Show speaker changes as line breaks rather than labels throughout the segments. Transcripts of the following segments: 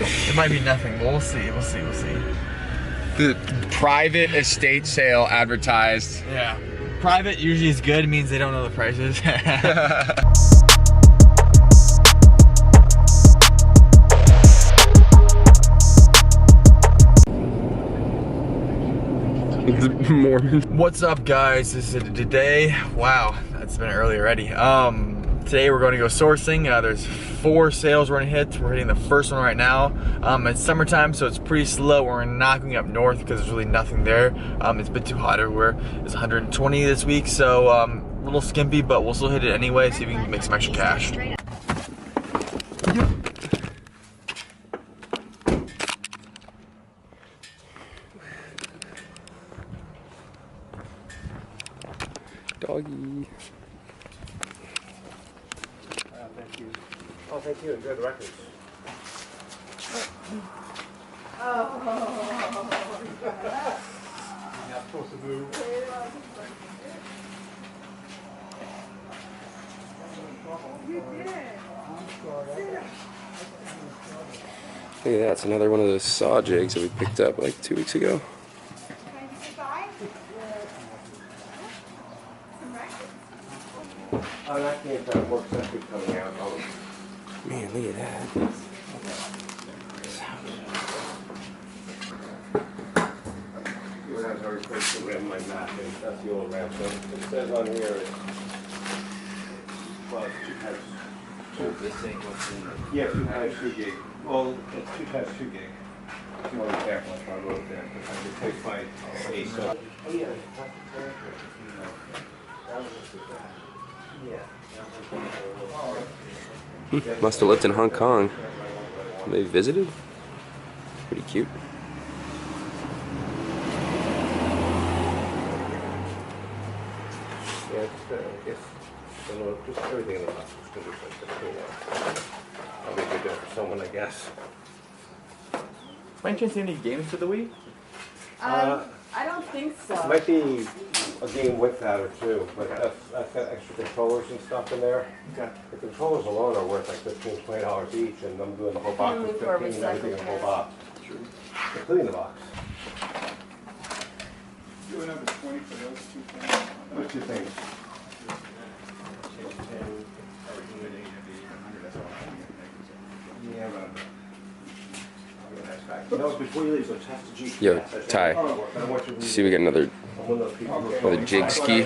It might be nothing, but we'll see, we'll see, we'll see.
The private estate sale advertised.
Yeah. Private usually is good, it means they don't know the prices.
Mormon.
What's up, guys? This is today. Wow, that's been early already. Today we're going to go sourcing. There's 4 sales we're gonna hit. We're hitting the first one right now. It's summertime, so it's pretty slow. We're not going up north because there's really nothing there. It's a bit too hot everywhere. It's 120 this week, so a little skimpy, but we'll still hit it anyway. See if we can make some extra cash.
Doggy.
Thank you. Oh, thank you. Enjoy the records.
Oh.
You're not supposed to move.
You did.
Look at that, it's another one of those saw jigs that we picked up like 2 weeks ago.
Can you say bye?
Oh, that came from work session coming out. Oh.
Man, look at that.
You have already placed the rim like that, and that's the old rim. So it says on here, well, it's 2 types.
This ain't what's in it.
Yeah, 2 times 2 gig. Well, it's 2 times 2 gig. If you want to be careful, if I wrote that, because I could take my ace. So. Oh, yeah.
Must have lived in Hong Kong. They visited. Pretty cute.
Yeah, I guess, just everything in the box is going to be like I'll be good for someone, I guess.
By any chance, any games for the Wii?
I don't think so.
Might be a game with that or two, but I've got extra controllers and stuff in there.
Okay.
The controllers alone are worth like $15, $20 each, and I'm doing the whole box with 15 and everything in the whole box. Including the box.
You would have a 20 for those 2 things.
Those 2 things. Yeah, but no, before you leave, so test the GPS.
Yo, Ty.
Oh,
See, we got another jig ski.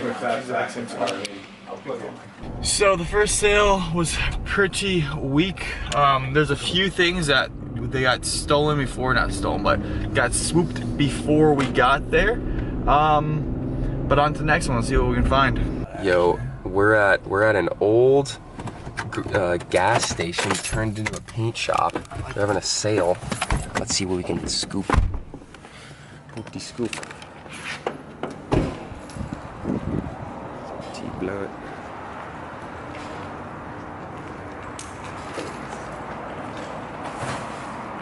So the first sale was pretty weak. There's a few things that they got stolen before, not stolen, but got swooped before we got there. But on to the next one, let's see what we can find.
Yo, we're at an old gas station turned into a paint shop. They're having a sale. Let's see what we can scoop. Hoopty scoop. T-Blunt.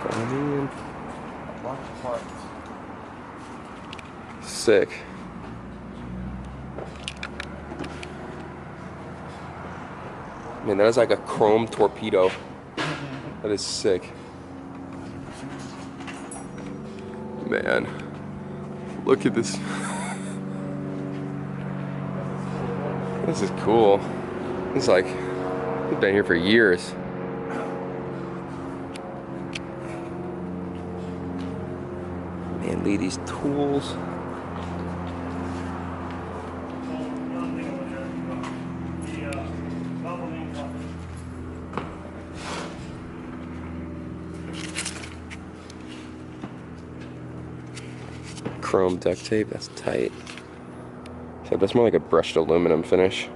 Coming in.
Lots of parts.
Sick. Man, that is like a chrome torpedo. That is sick. Man, look at this. This is cool. It's like, I've been here for years. Man, look at these tools. Chrome duct tape, that's tight. So that's more like a brushed aluminum finish.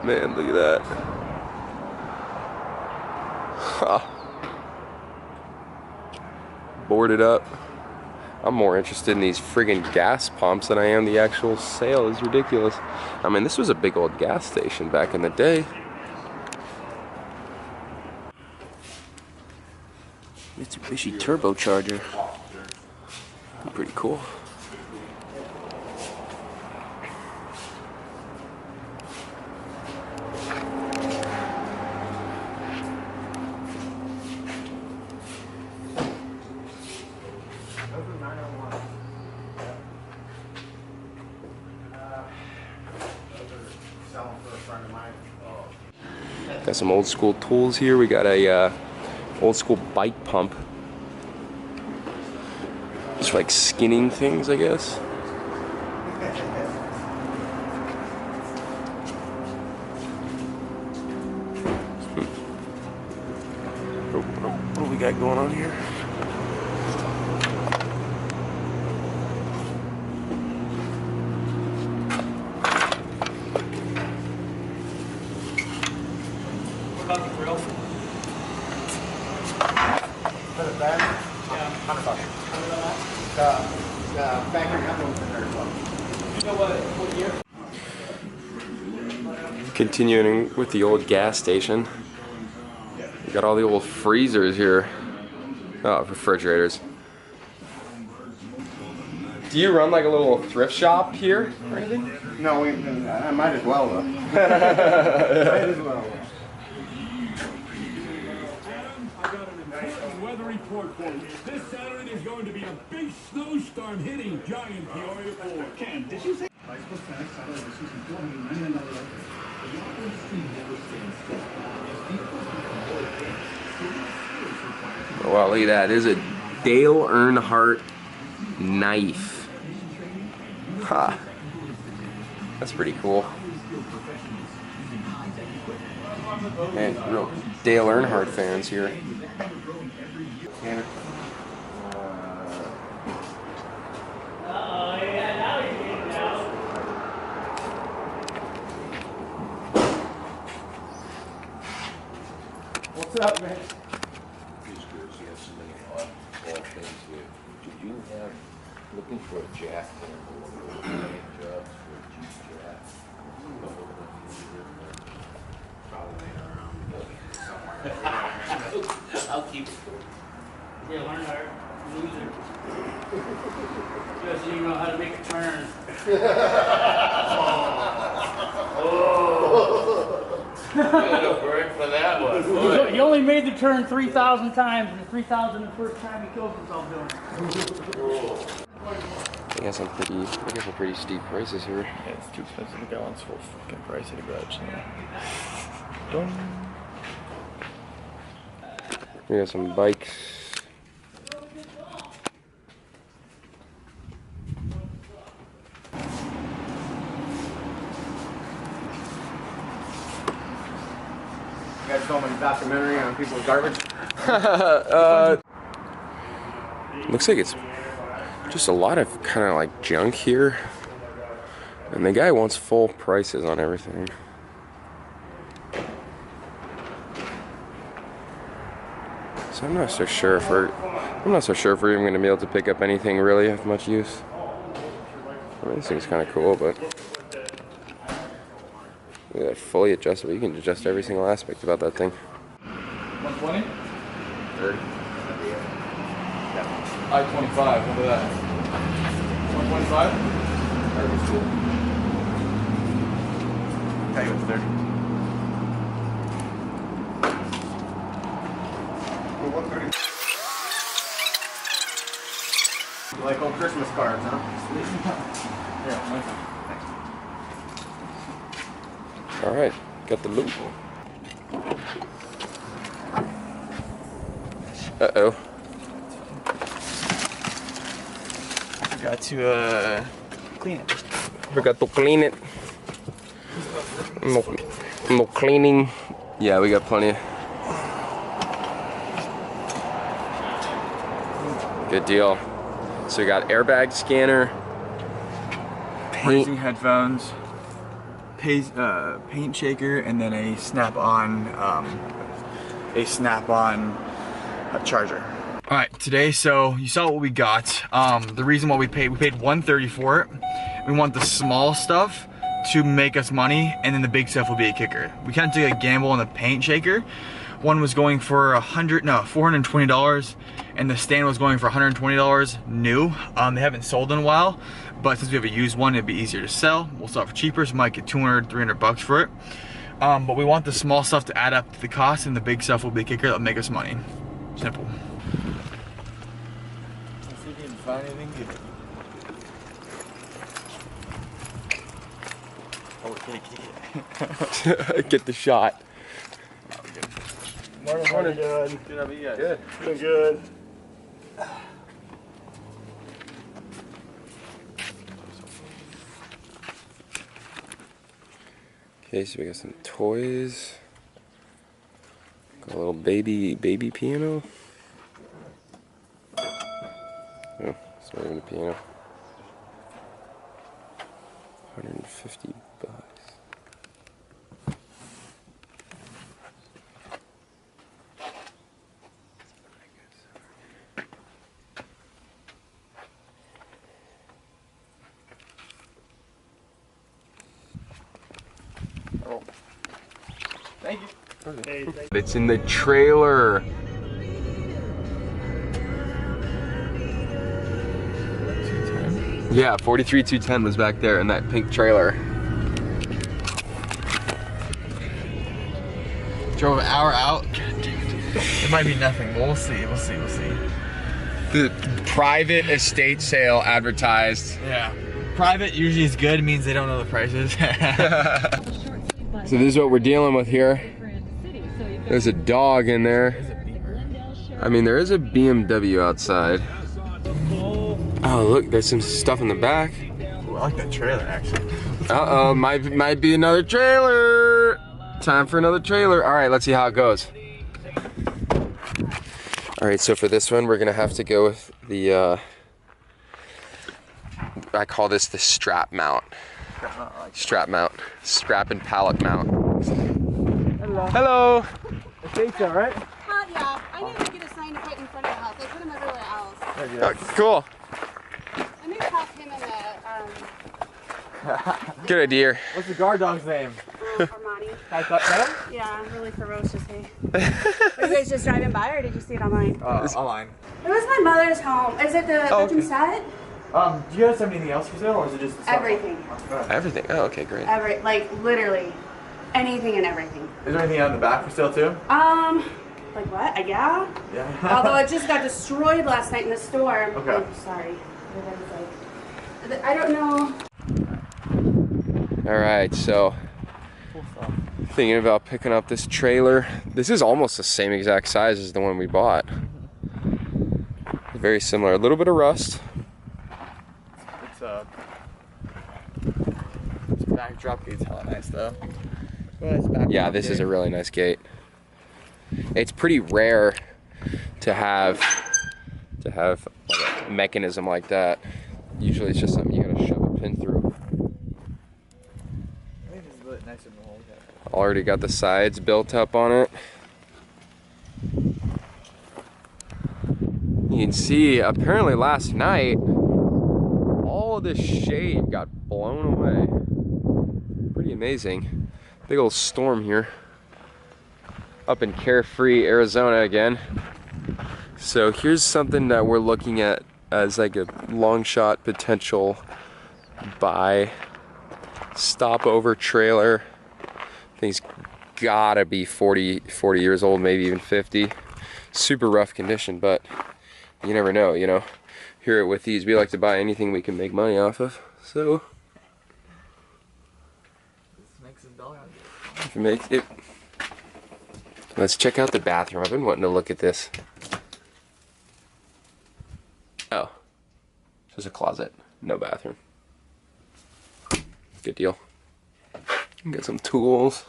Man, look at that. Huh. Boarded up. I'm more interested in these friggin' gas pumps than I am the actual sale. It's ridiculous. I mean, this was a big old gas station back in the day. Mitsubishi turbocharger. Pretty cool. Got some old school tools here. We got a old school bike pump. It's like skinning things, I guess. What do we got going on here?
About the grill?
For the bag? Yeah. $100. The factory emblems in there as well.
You know what year?
Continuing with the old gas station. We got all the old freezers here. Oh, refrigerators. Do you run like a little thrift shop here or anything?
No, I might as well though. Might as well.
Weather report for you. This Saturday is going to be a big snowstorm hitting giant Peoria Ford. Ken, did you say?
Oh, wow, look at that. There's a Dale Earnhardt knife. Ha. That's pretty cool. Man, real Dale Earnhardt fans here.
What's up, man?
Did you have, looking for a jack jobs for a Jeep jack? I'll keep it.
Yeah, learn how to loser. Just so you know how to make a turn.
For that one.
He only made the turn 3,000 times, and the 3,001st time he killed himself doing it.
I got some pretty steep prices here.
Yeah, it's too expensive to go on full fucking price at a garage. Done.
We got some bikes.
You guys filming a documentary on people's garbage?
Looks like it's just a lot of kind of like junk here. And the guy wants full prices on everything. So I'm not so sure if we're even going to be able to pick up anything really of much use. I mean, this thing's kind of cool, but look at that, fully adjustable. You can adjust every single aspect about that thing.
120? 30. I-25, what is that? 125?
Tell you it's 30. Well, 130. You like old Christmas cards, huh?
Yeah,
All right, got the loot. Uh-oh.
Forgot to clean it.
Forgot to clean it. No cleaning. Yeah, we got plenty of. Good deal. So we got airbag scanner,
Racing headphones. paint shaker, and then a snap-on charger. All right, today, so you saw what we got. The reason why we paid $130 for it. We want the small stuff to make us money, and then the big stuff will be a kicker. We kind of took a gamble on the paint shaker. One was going for $420, and the stand was going for $120 new. They haven't sold in a while, but since we have a used one, it'd be easier to sell. We'll sell it for cheaper, so we might get 200, 300 bucks for it. But we want the small stuff to add up to the cost, and the big stuff will be a kicker that'll make us money. Simple. Let's see if you can find anything good.
Get the shot.
Morning, how are you doing?
Good, how about you guys?
Good.
Doing good.
Okay, so we got some toys. Got a little baby piano. Oh, it's not even a piano. 150 bucks.
Oh. Thank you.
Hey, thank
It's in the trailer. Yeah, 43,210 was back there in that pink trailer.
Drove an hour out. God damn it. It might be nothing, but we'll see. We'll see.
The private estate sale advertised.
Yeah. Private usually is good. It means they don't know the prices.
So this is what we're dealing with here. There's a dog in there. I mean, there is a BMW outside. Oh, look, there's some stuff in the back.
Ooh, I like that trailer, actually.
Uh-oh, might be another trailer. Time for another trailer. All right, let's see how it goes. All right, so for this one, we're gonna have to go with the, I call this the strap mount. Strap mount. Strap and pallet mount.
Hello.
Hello.
Estate's all right?
Yeah, I need to get a sign to put in front of the house. I put them everywhere else.
Cool.
I need to talk to him and
Good idea.
What's the guard dog's name?
Armani.
I thought that?
Yeah, really ferocious, hey. Were you guys just driving by or did you see it online?
Online.
It was my mother's home. Is it the bedroom set?
Do you guys have anything else for sale, or is it just the stuff?
Everything.
Everything. Oh, okay, great.
Like literally anything and everything.
Is there anything out in the back for sale too?
Like what? Yeah.
Yeah.
Although it just got destroyed last night in the storm.
Okay.
I'm sorry. I don't know.
All right, so thinking about picking up this trailer. This is almost the same exact size as the one we bought. Very similar. A little bit of rust.
This backdrop gate's hella nice though.
Yeah, this is a really nice gate. It's pretty rare to have like a mechanism like that. Usually it's just something you gotta shove a pin through.
I think this is really nicer than the one we had.
Already got the sides built up on it. You can see, apparently last night, all of this shade got blown away. Pretty amazing. Big old storm here. Up in Carefree, Arizona again. So here's something that we're looking at as like a long shot potential buy. Stopover trailer. Thing's gotta be 40 years old, maybe even 50. Super rough condition, but you never know, you know. Here with these, we like to buy anything we can make money off of. So
This makes a dollar.
if you make it. Let's check out the bathroom. I've been wanting to look at this. Oh, just a closet, no bathroom. Good deal. Get some tools.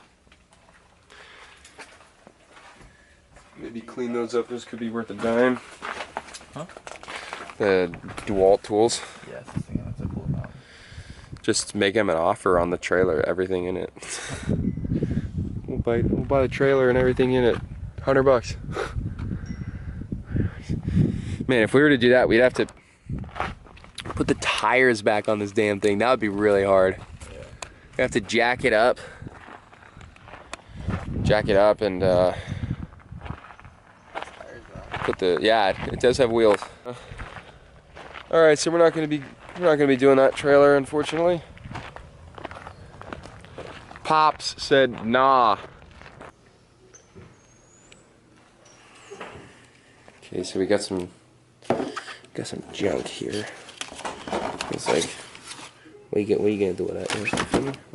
Maybe clean those up. Those could be worth a dime.
Huh?
The DeWalt tools.
Yes, this thing has to pull them out.
Just make him an offer on the trailer, everything in it. We'll buy the trailer and everything in it. $100. Man, if we were to do that, we'd have to put the tires back on this damn thing. That would be really hard. We have to jack it up and put the, yeah, it does have wheels. All right, so we're not gonna be doing that trailer, unfortunately. Pops said nah. Okay, so we got some junk here. It's like, what are you gonna do with that? What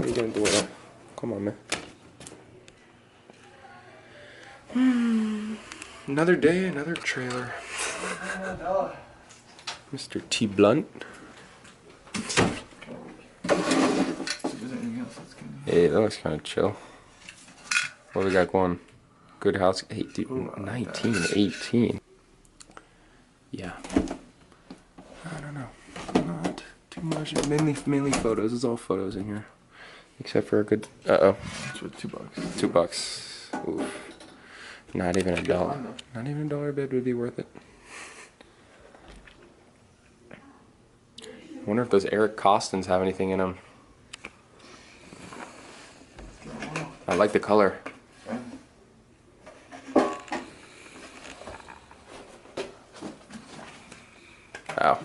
are you gonna do with that? Come on, man. Another day, another trailer. Mr. T Blunt. Hey, that looks kind of chill. What we got going? Good house. 19, 18. Yeah. I don't know. Not too much. Mainly photos. It's all photos in here. Except for a good.
It's worth $2.
$2. Oof. Not even $1. Not even $1 bid would be worth it. I wonder if those Eric Costins have anything in them. I like the color. Wow.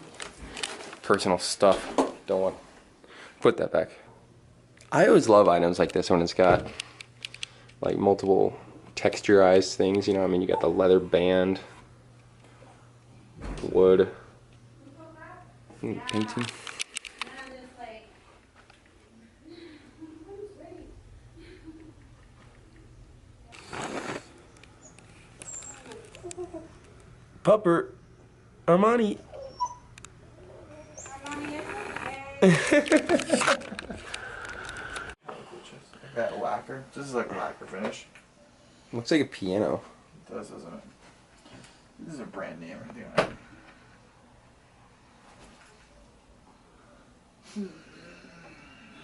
Personal stuff. Don't want. Put that back. I always love items like this when it's got like multiple texturized things, you know. I mean, you got the leather band, wood, painting. Pupper, Armani.
That lacquer. This is like lacquer finish.
Looks like a piano.
It does, doesn't it? This is a brand name or anything like that.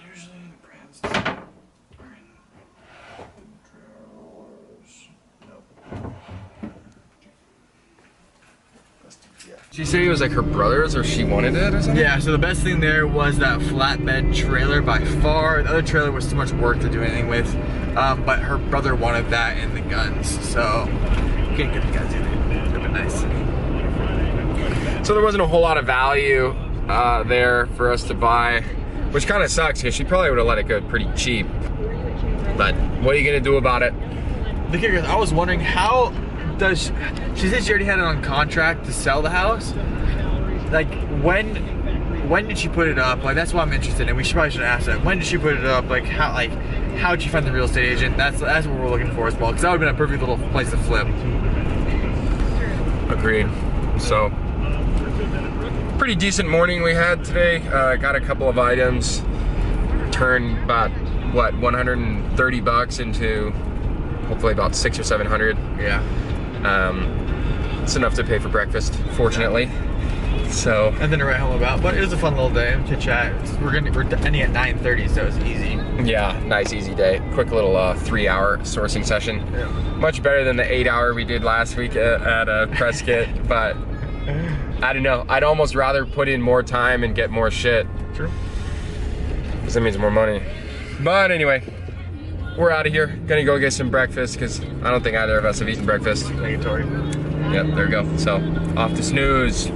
Usually brands are in the drawers. Nope. Yeah.
She said it was like her brother's, or she wanted it or something?
Yeah, so the best thing there was that flatbed trailer by far. The other trailer was too much work to do anything with, but her brother wanted that and the guns, so can't get the guns either. It would have been nice.
So there wasn't a whole lot of value there for us to buy, which kind of sucks because she probably would have let it go pretty cheap. But what are you gonna do about it?
The kicker is, I was wondering how does she said she already had it on contract to sell the house. Like when did she put it up? Like that's what I'm interested in. We probably should ask that. When did she put it up? Like how did she find the real estate agent? That's what we're looking for as well. Because that would have been a perfect little place to flip.
Agreed. So pretty decent morning we had today. Got a couple of items. Turned about what, $130 into hopefully about $600 or $700.
Yeah.
It's enough to pay for breakfast, fortunately. So.
And then to write home about, but it was a fun little day to chat. We're ending at 9:30, so it's easy.
Yeah, nice easy day. Quick little 3-hour sourcing session.
Yeah.
Much better than the 8-hour we did last week at Prescott, but I don't know. I'd almost rather put in more time and get more shit.
True.
Because that means more money. But anyway, we're out of here. Gonna go get some breakfast because I don't think either of us have eaten breakfast.
Negatory.
Yep, there we go. So, off to snooze.